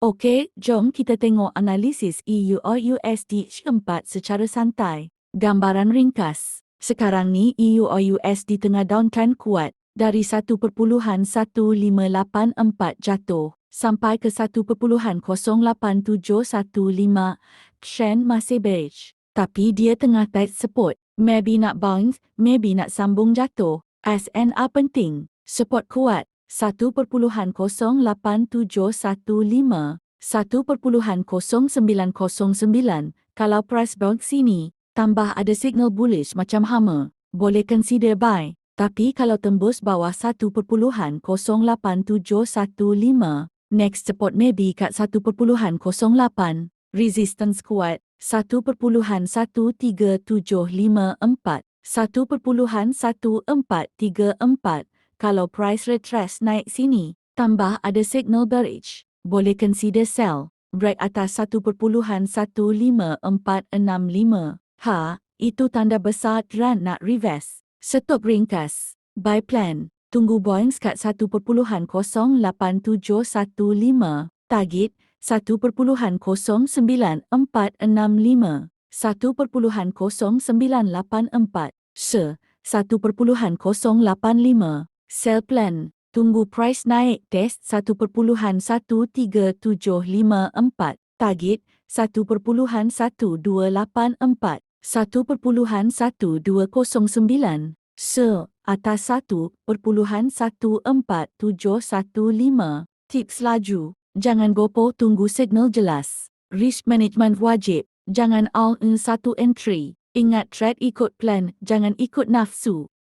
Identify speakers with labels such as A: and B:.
A: Okey, jom kita tengok analisis EU/USD 4 secara santai. Gambaran ringkas. Sekarang ni EU/USD tengah downtrend kuat dari 1.15844 jatuh sampai ke 1.08715. Trend masih bearish. Tapi dia tengah tight support. Maybe nak bounce, maybe nak sambung jatuh. SNR penting. Support kuat. 1.08715, 1.0909. Kalau price bounce sini, tambah ada signal bullish macam hammer, boleh consider buy. Tapi kalau tembus bawah 1.08715, next support maybe kat 1.08. Resistance kuat 1.13754, 1.1434. Kalau price retrace naik sini, tambah ada signal bearish, boleh consider sell. Break atas 1.15465. Itu tanda besar trend nak reverse. Stop ringkas. Buy plan. Tunggu bounce kat 1.08715. Target 1.09465. 1.0984. 1.085. Sell plan. Tunggu price naik test 1.13754. Target 1.1284. 1.1209. Atas 1.14715. Tips laju. Jangan gopoh tunggu signal jelas. Risk management wajib. Jangan all in satu entry. Ingat trade ikut plan, jangan ikut nafsu.